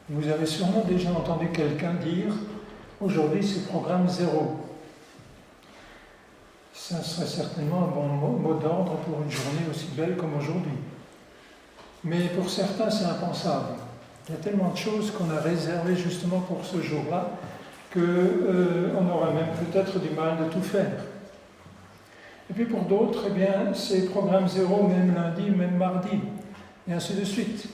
Vous avez sûrement déjà entendu quelqu'un dire « Aujourd'hui, c'est programme zéro ». Ça serait certainement un bon mot d'ordre pour une journée aussi belle comme aujourd'hui. Mais pour certains, c'est impensable. Il y a tellement de choses qu'on a réservées justement pour ce jour-là qu'on aura même peut-être du mal de tout faire. Et puis pour d'autres, eh bien, c'est programme zéro, même lundi, même mardi, et ainsi de suite.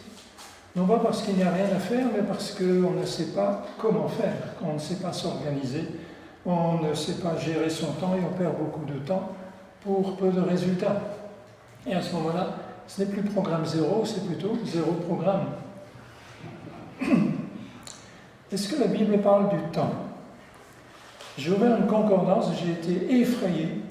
Non pas parce qu'il n'y a rien à faire, mais parce qu'on ne sait pas comment faire, qu'on ne sait pas s'organiser, on ne sait pas gérer son temps et on perd beaucoup de temps pour peu de résultats. Et à ce moment-là, ce n'est plus programme zéro, c'est plutôt zéro programme. Est-ce que la Bible parle du temps? J'ai ouvert une concordance et j'ai été effrayé.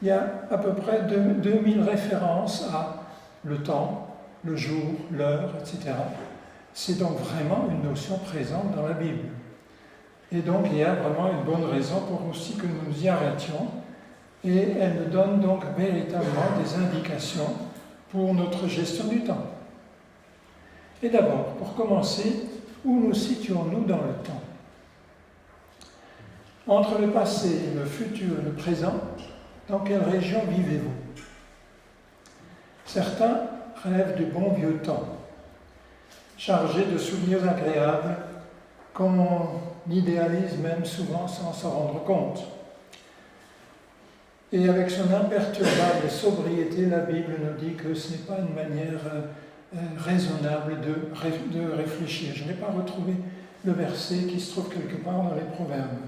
Il y a à peu près 2000 références à le temps, le jour, l'heure, etc. C'est donc vraiment une notion présente dans la Bible. Et donc il y a vraiment une bonne raison pour aussi que nous nous y arrêtions. Et elle nous donne donc véritablement des indications pour notre gestion du temps. Et d'abord, pour commencer, où nous situons-nous dans le temps? Entre le passé, le futur et le présent, dans quelle région vivez-vous? Certains rêvent du bon vieux temps, chargé de souvenirs agréables, qu'on idéalise même souvent sans s'en rendre compte. Et avec son imperturbable sobriété, la Bible nous dit que ce n'est pas une manière raisonnable de réfléchir. Je n'ai pas retrouvé le verset qui se trouve quelque part dans les Proverbes.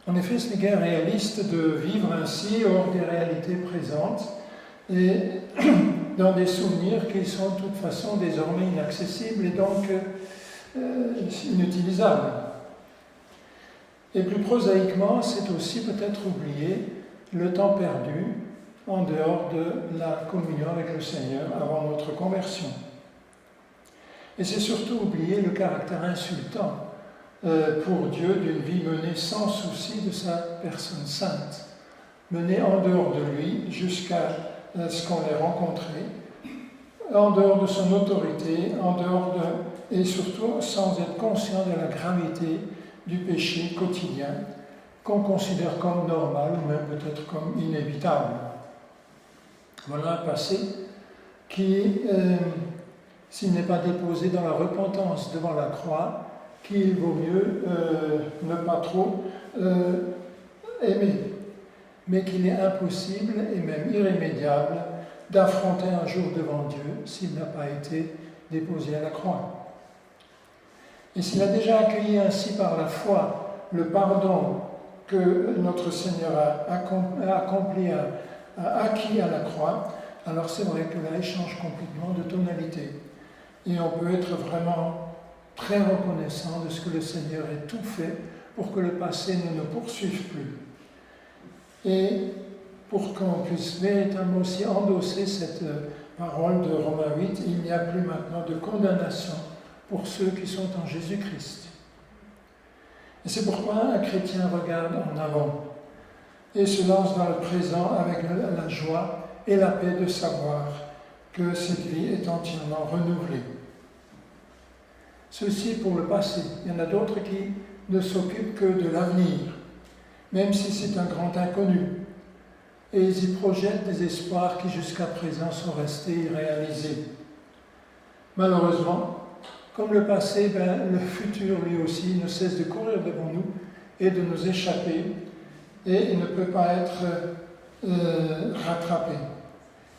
En effet, ce n'est guère réaliste de vivre ainsi hors des réalités présentes et dans des souvenirs qui sont de toute façon désormais inaccessibles et donc inutilisables. Et plus prosaïquement, c'est aussi peut-être oublier le temps perdu en dehors de la communion avec le Seigneur avant notre conversion. Et c'est surtout oublier le caractère insultant pour Dieu d'une vie menée sans souci de sa personne sainte, menée en dehors de lui jusqu'à ce qu'on l'ait rencontré, en dehors de son autorité, et surtout sans être conscient de la gravité du péché quotidien qu'on considère comme normal ou même peut-être comme inévitable. Voilà un passé qui, s'il n'est pas déposé dans la repentance devant la croix, qu'il vaut mieux ne pas trop aimer, mais qu'il est impossible et même irrémédiable d'affronter un jour devant Dieu s'il n'a pas été déposé à la croix. Et s'il a déjà accueilli ainsi par la foi le pardon que notre Seigneur a accompli, a acquis à la croix, alors c'est vrai que là, il change complètement de tonalité. Et on peut être vraiment très reconnaissant de ce que le Seigneur ait tout fait pour que le passé ne nous poursuive plus. Et pour qu'on puisse véritablement aussi endosser cette parole de Romains 8, il n'y a plus maintenant de condamnation pour ceux qui sont en Jésus-Christ. Et c'est pourquoi un chrétien regarde en avant et se lance dans le présent avec la joie et la paix de savoir que cette vie est entièrement renouvelée. Ceci pour le passé. Il y en a d'autres qui ne s'occupent que de l'avenir, même si c'est un grand inconnu. Et ils y projettent des espoirs qui jusqu'à présent sont restés irréalisés. Malheureusement, comme le passé, le futur lui aussi ne cesse de courir devant nous et de nous échapper, et il ne peut pas être rattrapé.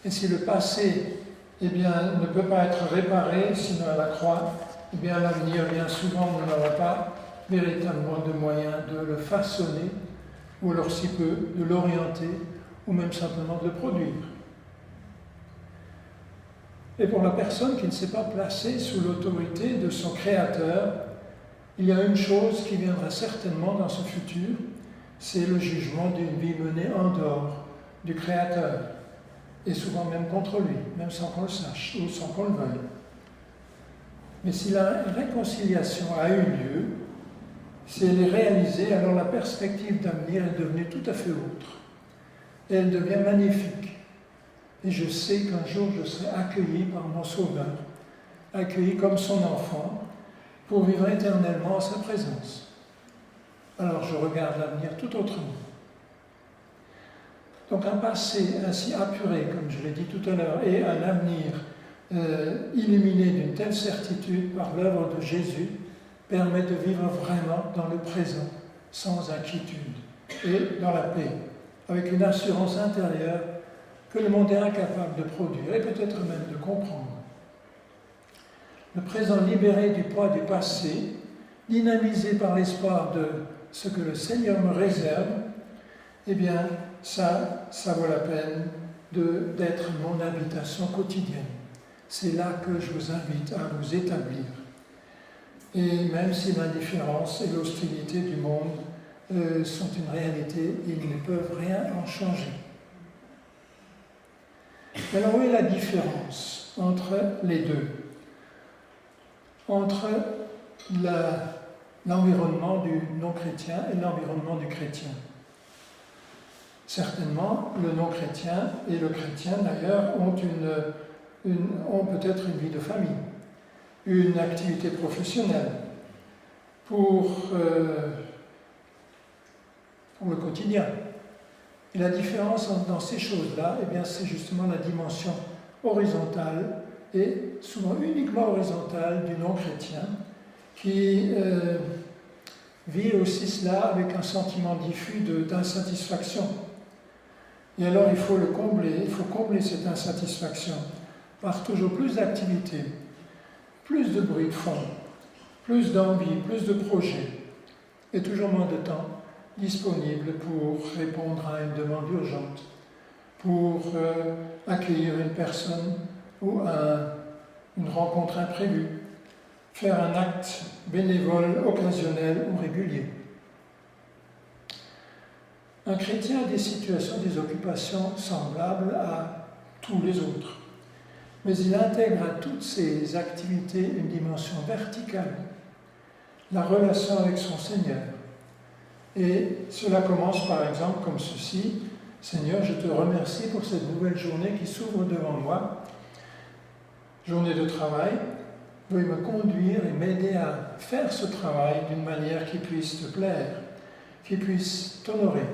Et si le passé ne peut pas être réparé, sinon à la croix, l'avenir, bien souvent, on n'aura pas véritablement de moyens de le façonner, ou alors si peu, de l'orienter, ou même simplement de le produire. Et pour la personne qui ne s'est pas placée sous l'autorité de son Créateur, il y a une chose qui viendra certainement dans ce futur, c'est le jugement d'une vie menée en dehors du Créateur, et souvent même contre lui, même sans qu'on le sache, ou sans qu'on le veuille. Mais si la réconciliation a eu lieu, si elle est réalisée, alors la perspective d'avenir est devenue tout à fait autre. Et elle devient magnifique. Et je sais qu'un jour je serai accueilli par mon Sauveur accueilli comme son enfant, pour vivre éternellement en sa présence. Alors je regarde l'avenir tout autrement. Donc un passé ainsi apuré, comme je l'ai dit tout à l'heure, et un avenir illuminé d'une telle certitude par l'œuvre de Jésus, permet de vivre vraiment dans le présent, sans inquiétude, et dans la paix, avec une assurance intérieure que le monde est incapable de produire, et peut-être même de comprendre. Le présent libéré du poids du passé, dynamisé par l'espoir de ce que le Seigneur me réserve, eh bien, ça vaut la peine d'être mon habitation quotidienne. C'est là que je vous invite à vous établir. Et même si l'indifférence et l'hostilité du monde sont une réalité, ils ne peuvent rien en changer. Alors, où est la différence entre les deux? Entre l'environnement du non-chrétien et l'environnement du chrétien. Certainement, le non-chrétien et le chrétien, d'ailleurs, ont peut-être une vie de famille, une activité professionnelle pour le quotidien. Et la différence dans ces choses-là, eh bien, c'est justement la dimension horizontale, et souvent uniquement horizontale, du non-chrétien, qui vit aussi cela avec un sentiment diffus d'insatisfaction. Et alors il faut le combler, il faut combler cette insatisfaction par toujours plus d'activité, plus de bruit de fond, plus d'envie, plus de projets, et toujours moins de temps disponible pour répondre à une demande urgente, pour accueillir une personne ou une rencontre imprévue, faire un acte bénévole, occasionnel ou régulier. Un chrétien a des situations, des occupations semblables à tous les autres, mais il intègre à toutes ces activités une dimension verticale, la relation avec son Seigneur. Et cela commence par exemple comme ceci: Seigneur, je te remercie pour cette nouvelle journée qui s'ouvre devant moi, journée de travail. Veuille me conduire et m'aider à faire ce travail d'une manière qui puisse te plaire, qui puisse t'honorer.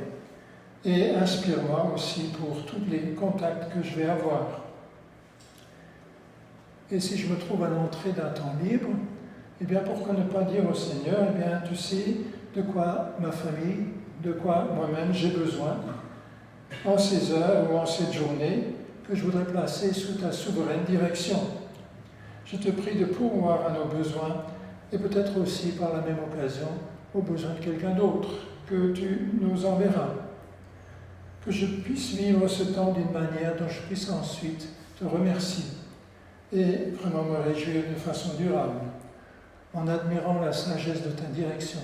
Et inspire-moi aussi pour tous les contacts que je vais avoir. Et si je me trouve à l'entrée d'un temps libre, eh bien pourquoi ne pas dire au Seigneur, eh bien tu sais de quoi ma famille, de quoi moi-même j'ai besoin en ces heures ou en cette journée que je voudrais placer sous ta souveraine direction. Je te prie de pourvoir à nos besoins et peut-être aussi par la même occasion aux besoins de quelqu'un d'autre que tu nous enverras. Que je puisse vivre ce temps d'une manière dont je puisse ensuite te remercier et vraiment me réjouir de façon durable en admirant la sagesse de ta direction.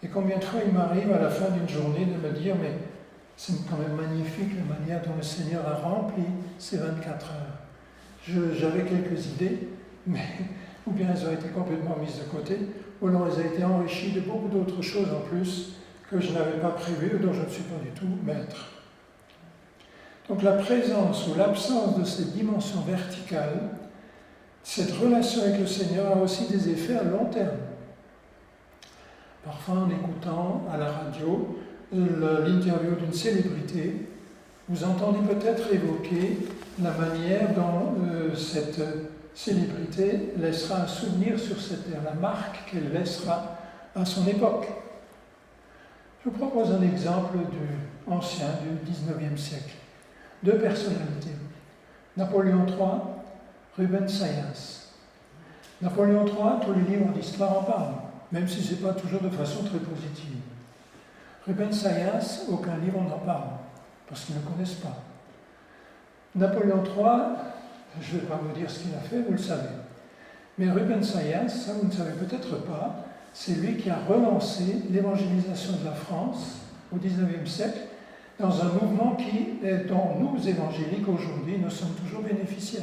Et combien de fois il m'arrive à la fin d'une journée de me dire, mais c'est quand même magnifique la manière dont le Seigneur a rempli ces 24 heures. J'avais quelques idées, mais ou bien elles ont été complètement mises de côté, ou alors elles ont été enrichies de beaucoup d'autres choses en plus que je n'avais pas prévues, dont je ne suis pas du tout maître. Donc la présence ou l'absence de cette dimension verticale, cette relation avec le Seigneur a aussi des effets à long terme. Parfois, en écoutant à la radio l'interview d'une célébrité, vous entendez peut-être évoquer la manière dont cette célébrité laissera un souvenir sur cette terre, la marque qu'elle laissera à son époque. Je vous propose un exemple ancien du XIXe siècle. Deux personnalités. Napoléon III, Rubens Sayas. Napoléon III, tous les livres d'histoire en parlent, même si ce n'est pas toujours de façon très positive. Rubens Sayas, aucun livre n'en parle, parce qu'ils ne connaissent pas. Napoléon III, je ne vais pas vous dire ce qu'il a fait, vous le savez. Mais Rubens Sayas, ça vous ne savez peut-être pas, c'est lui qui a relancé l'évangélisation de la France au XIXe siècle dans un mouvement dont nous, évangéliques, aujourd'hui, nous sommes toujours bénéficiaires.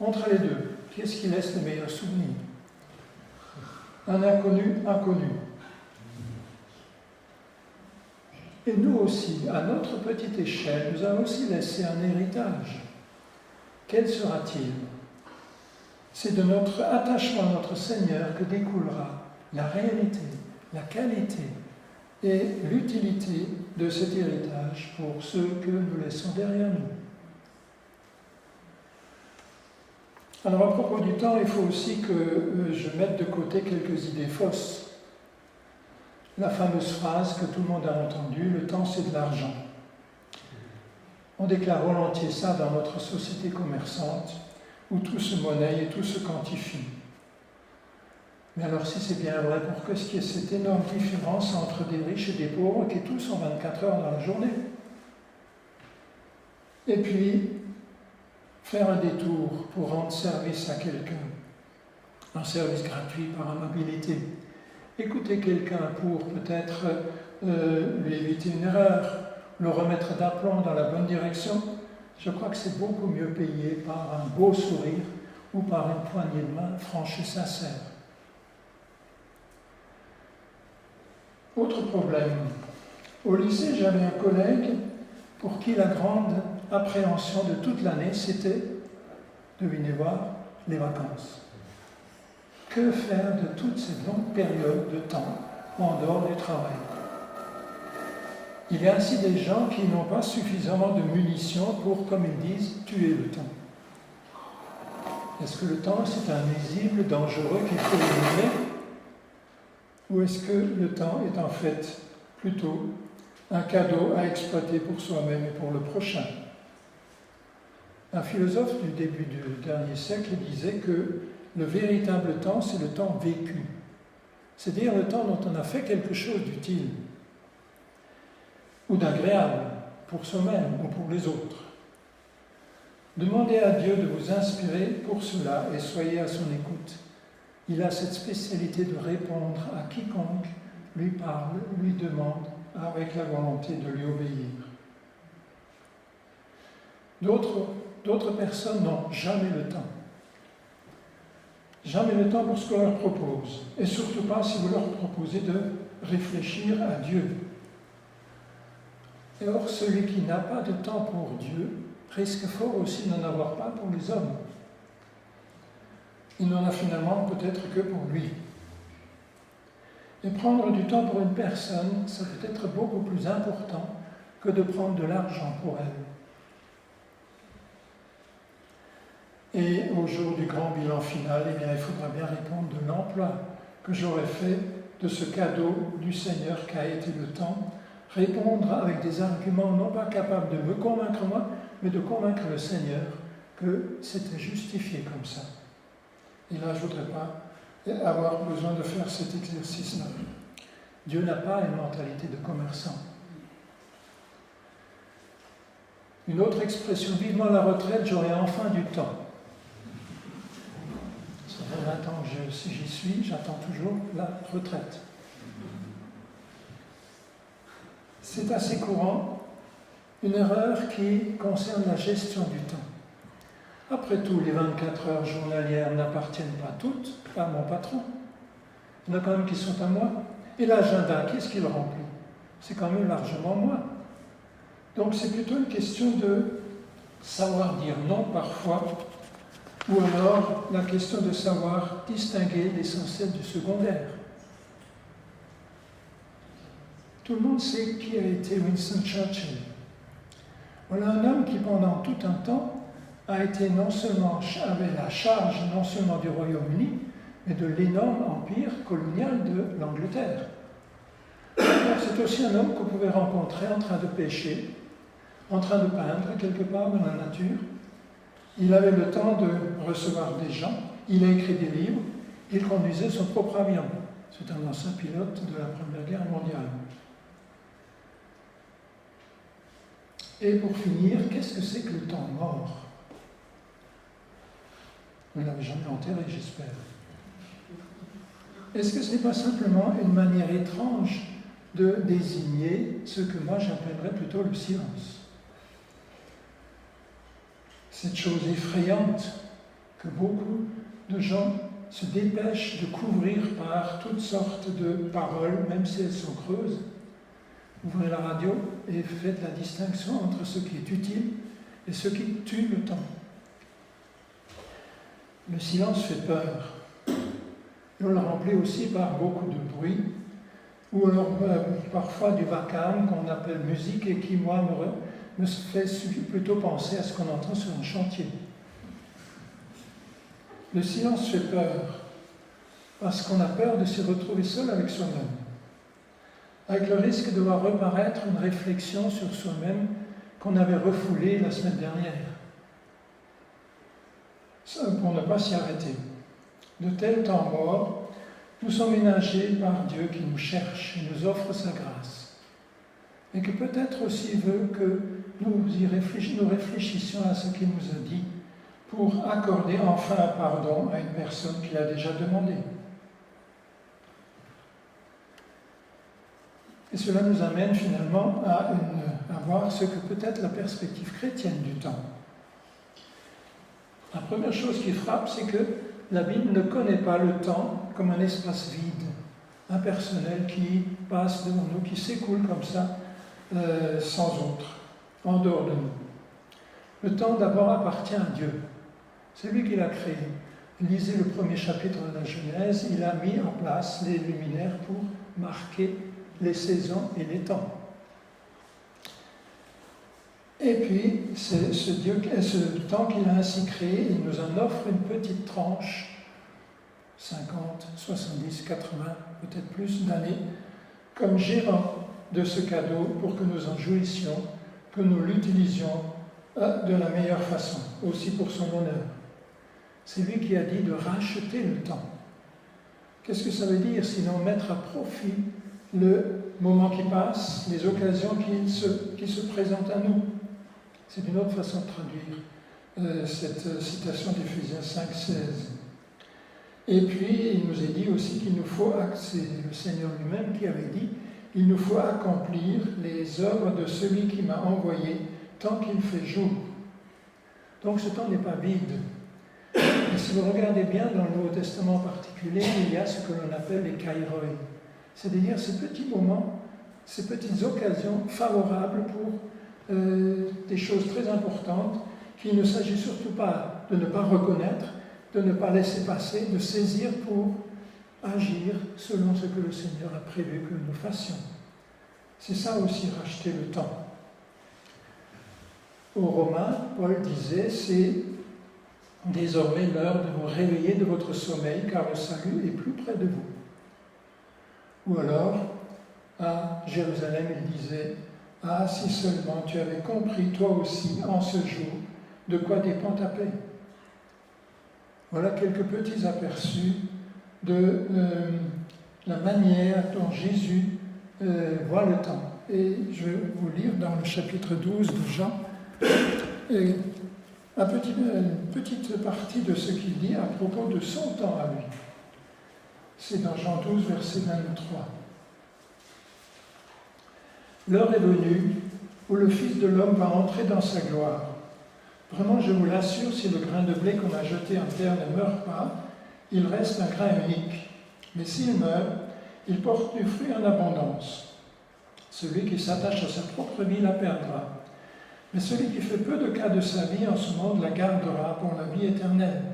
Entre les deux, qui est-ce qui laisse les meilleurs souvenirs? Un inconnu inconnu. Et nous aussi, à notre petite échelle, nous avons aussi laissé un héritage. Quel sera-t-il? C'est de notre attachement à notre Seigneur que découlera la réalité, la qualité et l'utilité de cet héritage pour ceux que nous laissons derrière nous. Alors à propos du temps, il faut aussi que je mette de côté quelques idées fausses. La fameuse phrase que tout le monde a entendue, le temps c'est de l'argent. On déclare volontiers ça dans notre société commerçante, où tout se monnaie et tout se quantifie. Mais alors si c'est bien vrai, pourquoi est-ce qu'il y a cette énorme différence entre des riches et des pauvres qui tous ont 24 heures dans la journée? Et puis, faire un détour pour rendre service à quelqu'un, un service gratuit par amabilité. Écouter quelqu'un pour peut-être lui éviter une erreur, le remettre d'aplomb dans la bonne direction, je crois que c'est beaucoup mieux payé par un beau sourire ou par une poignée de main franche et sincère. Autre problème. Au lycée, j'avais un collègue pour qui la grande appréhension de toute l'année, c'était, devinez voir, les vacances. Que faire de toutes ces longues périodes de temps en dehors du travail? Il y a ainsi des gens qui n'ont pas suffisamment de munitions pour, comme ils disent, tuer le temps. Est-ce que le temps, c'est un nuisible dangereux qu'il faut éliminer? Ou est-ce que le temps est en fait plutôt un cadeau à exploiter pour soi-même et pour le prochain? Un philosophe du début du dernier siècle disait que le véritable temps, c'est le temps vécu. C'est-à-dire le temps dont on a fait quelque chose d'utile ou d'agréable pour soi-même ou pour les autres. Demandez à Dieu de vous inspirer pour cela et soyez à son écoute. Il a cette spécialité de répondre à quiconque lui parle, lui demande, avec la volonté de lui obéir. D'autres personnes n'ont jamais le temps. Jamais le temps pour ce qu'on leur propose. Et surtout pas si vous leur proposez de réfléchir à Dieu. Et or, celui qui n'a pas de temps pour Dieu risque fort aussi d'en avoir pas pour les hommes. Il n'en a finalement peut-être que pour lui. Et prendre du temps pour une personne, ça peut être beaucoup plus important que de prendre de l'argent pour elle. Et au jour du grand bilan final, eh bien, il faudra bien répondre de l'emploi que j'aurais fait de ce cadeau du Seigneur qu'a été le temps, répondre avec des arguments non pas capables de me convaincre moi, mais de convaincre le Seigneur que c'était justifié comme ça. Et là, je ne voudrais pas avoir besoin de faire cet exercice-là. Dieu n'a pas une mentalité de commerçant. Une autre expression, vivement la retraite, j'aurai enfin du temps. Ça fait 20 ans que j'y suis, j'attends toujours la retraite. C'est assez courant, une erreur qui concerne la gestion du temps. Après tout, les 24 heures journalières n'appartiennent pas toutes à mon patron. Il y en a quand même qui sont à moi. Et l'agenda, qu'est-ce qu'il remplit? C'est quand même largement moi. Donc c'est plutôt une question de savoir dire non parfois, ou alors la question de savoir distinguer l'essentiel du secondaire. Tout le monde sait qui a été Winston Churchill. Voilà un homme qui pendant tout un temps a été avait la charge non seulement du Royaume-Uni, mais de l'énorme empire colonial de l'Angleterre. C'est aussi un homme qu'on pouvait rencontrer en train de pêcher, en train de peindre quelque part dans la nature. Il avait le temps de recevoir des gens, il a écrit des livres, il conduisait son propre avion. C'est un ancien pilote de la Première Guerre mondiale. Et pour finir, qu'est-ce que c'est que le temps mort? Vous ne l'avez jamais enterré, j'espère. Est-ce que ce n'est pas simplement une manière étrange de désigner ce que moi j'appellerais plutôt le silence? Cette chose effrayante que beaucoup de gens se dépêchent de couvrir par toutes sortes de paroles, même si elles sont creuses. Ouvrez la radio et faites la distinction entre ce qui est utile et ce qui tue le temps. Le silence fait peur. Et on le remplit aussi par beaucoup de bruit, ou alors parfois du vacarme qu'on appelle musique et qui, moi, me fait plutôt penser à ce qu'on entend sur un chantier. Le silence fait peur, parce qu'on a peur de se retrouver seul avec soi-même, avec le risque de voir reparaître une réflexion sur soi-même qu'on avait refoulée la semaine dernière, pour ne pas s'y arrêter. De tels temps morts nous sont ménagés par Dieu qui nous cherche et nous offre sa grâce, et que peut-être aussi veut que nous réfléchissions à ce qu'il nous a dit pour accorder enfin un pardon à une personne qui l'a déjà demandé. Et cela nous amène finalement à voir ce que peut être la perspective chrétienne du temps. La première chose qui frappe, c'est que la Bible ne connaît pas le temps comme un espace vide, impersonnel qui passe devant nous, qui s'écoule comme ça, sans autre, en dehors de nous. Le temps d'abord appartient à Dieu. C'est lui qui l'a créé. Lisez le premier chapitre de la Genèse, il a mis en place les luminaires pour marquer les saisons et les temps. Et puis, ce temps qu'il a ainsi créé, il nous en offre une petite tranche, 50, 70, 80, peut-être plus d'années, comme gérant de ce cadeau pour que nous en jouissions, que nous l'utilisions de la meilleure façon, aussi pour son honneur. C'est lui qui a dit de racheter le temps. Qu'est-ce que ça veut dire sinon mettre à profit le moment qui passe, les occasions qui se présentent à nous? C'est une autre façon de traduire cette citation d'Éphésiens 5, 16. Et puis, il nous est dit aussi qu'il nous faut, c'est le Seigneur lui-même qui avait dit, il nous faut accomplir les œuvres de celui qui m'a envoyé tant qu'il fait jour. Donc ce temps n'est pas vide. Et si vous regardez bien dans le Nouveau Testament en particulier, il y a ce que l'on appelle les kairoi, c'est-à-dire ces petits moments, ces petites occasions favorables pour des choses très importantes qu'il ne s'agit surtout pas de ne pas reconnaître, de ne pas laisser passer, de saisir pour agir selon ce que le Seigneur a prévu que nous fassions. C'est ça aussi, racheter le temps. Aux Romains, Paul disait, c'est désormais l'heure de vous réveiller de votre sommeil, car le salut est plus près de vous. Ou alors, à Jérusalem, il disait, ah, si seulement tu avais compris, toi aussi, en ce jour, de quoi dépend ta paix. Voilà quelques petits aperçus de la manière dont Jésus voit le temps. Et je vais vous lire dans le chapitre 12 de Jean une petite partie de ce qu'il dit à propos de son temps à lui. C'est dans Jean 12, verset 23. L'heure est venue où le Fils de l'homme va entrer dans sa gloire. Vraiment, je vous l'assure, si le grain de blé qu'on a jeté en terre ne meurt pas, il reste un grain unique. Mais s'il meurt, il porte du fruit en abondance. Celui qui s'attache à sa propre vie la perdra. Mais celui qui fait peu de cas de sa vie en ce monde la gardera pour la vie éternelle.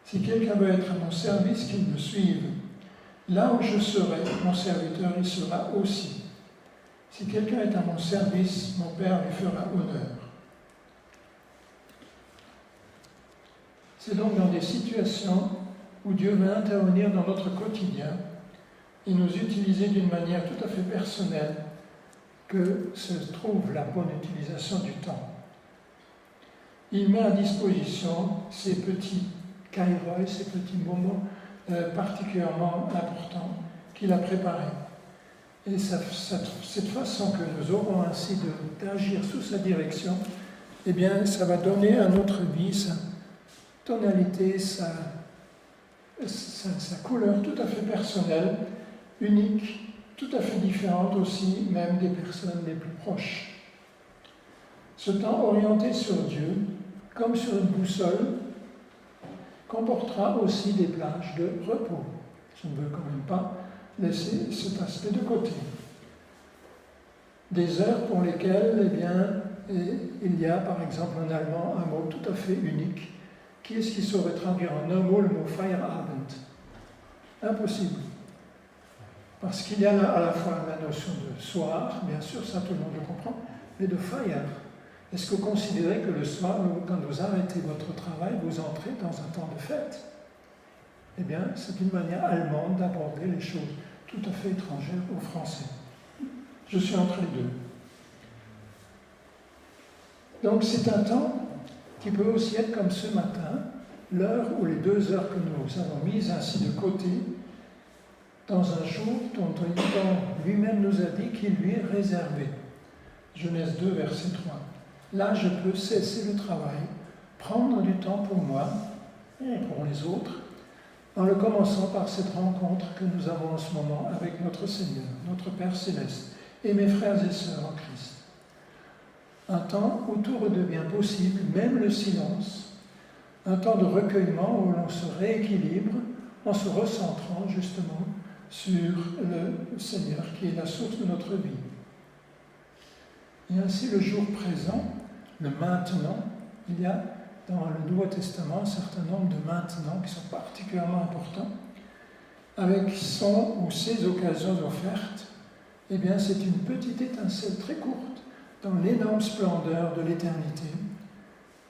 Si quelqu'un veut être à mon service, qu'il me suive. Là où je serai, mon serviteur y sera aussi. Si quelqu'un est à mon service, mon Père lui fera honneur. C'est donc dans des situations où Dieu veut intervenir dans notre quotidien et nous utiliser d'une manière tout à fait personnelle que se trouve la bonne utilisation du temps. Il met à disposition ces petits kairoi, ces petits moments particulièrement importants qu'il a préparés. Et cette façon que nous aurons ainsi d'agir sous sa direction, eh bien, ça va donner à notre vie sa tonalité, sa couleur tout à fait personnelle, unique, tout à fait différente aussi, même des personnes les plus proches. Ce temps orienté sur Dieu, comme sur une boussole, comportera aussi des plages de repos. Je ne veux quand même pas laisser cet aspect de côté. Des heures pour lesquelles, eh bien, il y a par exemple en allemand un mot tout à fait unique Qui est-ce qui saurait traduire en un mot le mot Feierabend? Impossible. Parce qu'il y a à la fois la notion de soir, bien sûr, ça tout le monde le comprend, mais de Feier. Est-ce que vous considérez que le soir, quand vous arrêtez votre travail, vous entrez dans un temps de fête? Eh bien, c'est une manière allemande d'aborder les choses tout à fait étrangères au français. Je suis entre les deux. Donc c'est un temps qui peut aussi être comme ce matin, l'heure ou les 2 heures que nous avons mises ainsi de côté, dans un jour dont lui-même nous a dit qu'il lui est réservé. Genèse 2, verset 3. Là, je peux cesser le travail, prendre du temps pour moi et pour les autres, en le commençant par cette rencontre que nous avons en ce moment avec notre Seigneur, notre Père Céleste, et mes frères et sœurs en Christ. Un temps où tout redevient possible, même le silence, un temps de recueillement où l'on se rééquilibre en se recentrant justement sur le Seigneur qui est la source de notre vie. Et ainsi le jour présent, le maintenant, il y a dans le Nouveau Testament un certain nombre de maintenant qui sont particulièrement importants, avec son ou ses occasions offertes. Eh bien, c'est une petite étincelle très courte dans l'énorme splendeur de l'éternité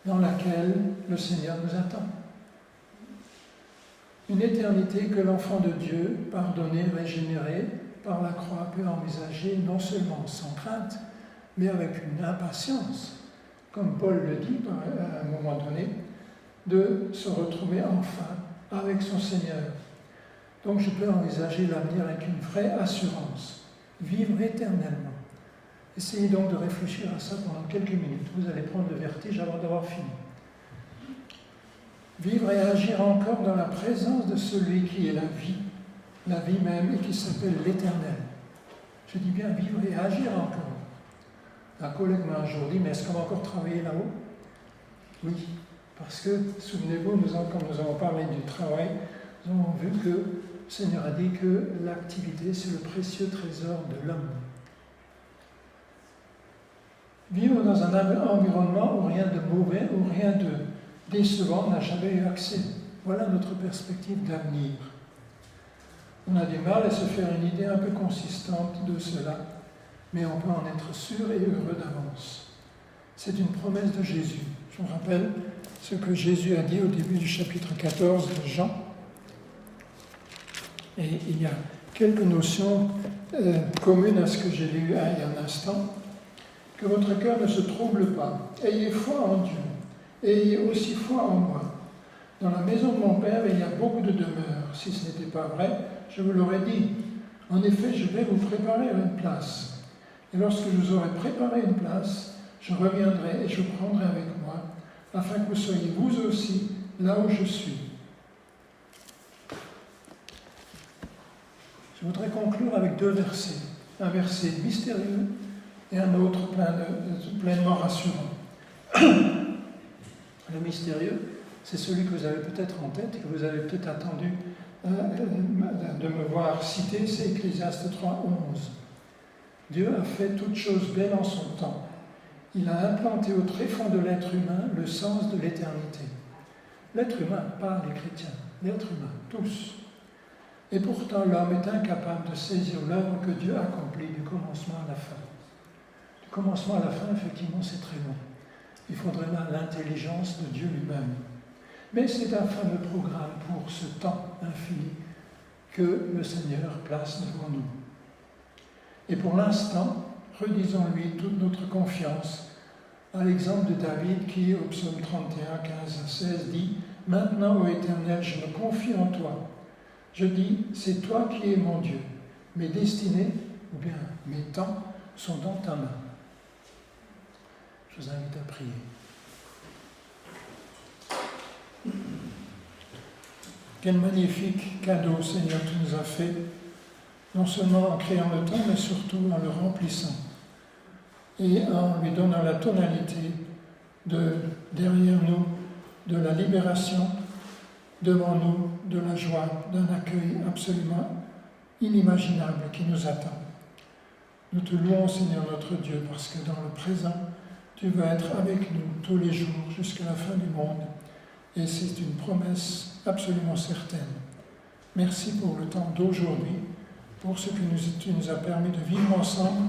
dans laquelle le Seigneur nous attend. Une éternité que l'enfant de Dieu, pardonné, régénéré par la croix, peut envisager non seulement sans crainte, mais avec une impatience, comme Paul le dit à un moment donné, de se retrouver enfin avec son Seigneur. Donc je peux envisager l'avenir avec une vraie assurance, vivre éternellement. Essayez donc de réfléchir à ça pendant quelques minutes. Vous allez prendre le vertige avant d'avoir fini. Vivre et agir encore dans la présence de celui qui est la vie même et qui s'appelle l'Éternel. Je dis bien vivre et agir encore. Un collègue m'a un jour dit, mais est-ce qu'on va encore travailler là-haut? Oui, parce que, souvenez-vous, quand nous avons parlé du travail, nous avons vu que le Seigneur a dit que l'activité, c'est le précieux trésor de l'homme. Vivre dans un environnement où rien de mauvais, où rien de décevant n'a jamais eu accès. Voilà notre perspective d'avenir. On a du mal à se faire une idée un peu consistante de cela, mais on peut en être sûr et heureux d'avance. C'est une promesse de Jésus. Je vous rappelle ce que Jésus a dit au début du chapitre 14 de Jean. Et il y a quelques notions communes à ce que j'ai lu il y a un instant. Que votre cœur ne se trouble pas. Ayez foi en Dieu. Ayez aussi foi en moi. Dans la maison de mon Père, il y a beaucoup de demeures. Si ce n'était pas vrai, je vous l'aurais dit. En effet, je vais vous préparer une place. Et lorsque je vous aurai préparé une place, je reviendrai et je vous prendrai avec moi, afin que vous soyez vous aussi là où je suis. Je voudrais conclure avec 2 versets. Un verset mystérieux et un autre pleinement rassurant. Le mystérieux, c'est celui que vous avez peut-être en tête et que vous avez peut-être attendu de me voir citer, c'est Ecclésiaste 3:11. Dieu a fait toutes choses belles en son temps. Il a implanté au tréfonds de l'être humain le sens de l'éternité. L'être humain, pas les chrétiens, l'être humain, tous. Et pourtant, l'homme est incapable de saisir l'œuvre que Dieu accomplit du commencement à la fin. Du commencement à la fin, effectivement, c'est très long. Il faudrait là l'intelligence de Dieu lui-même. Mais c'est un fameux programme pour ce temps infini que le Seigneur place devant nous. Et pour l'instant, redisons-lui toute notre confiance à l'exemple de David qui, au psaume 31, 15 à 16, dit « Maintenant, ô Éternel, je me confie en toi. Je dis, c'est toi qui es mon Dieu. Mes destinées, ou bien mes temps, sont dans ta main. » Je vous invite à prier. Quel magnifique cadeau, Seigneur, tu nous as fait, non seulement en créant le temps, mais surtout en le remplissant et en lui donnant la tonalité de derrière nous, de la libération, devant nous, de la joie, d'un accueil absolument inimaginable qui nous attend. Nous te louons, Seigneur notre Dieu, parce que dans le présent, tu veux être avec nous tous les jours jusqu'à la fin du monde. et c'est une promesse absolument certaine. Merci pour le temps d'aujourd'hui, pour ce que tu nous as permis de vivre ensemble,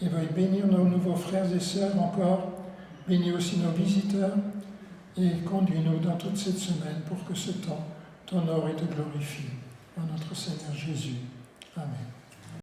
et veuille bénir nos nouveaux frères et sœurs encore, bénis aussi nos visiteurs, et conduis-nous dans toute cette semaine pour que ce temps t'honore et te glorifie. En notre Seigneur Jésus. Amen.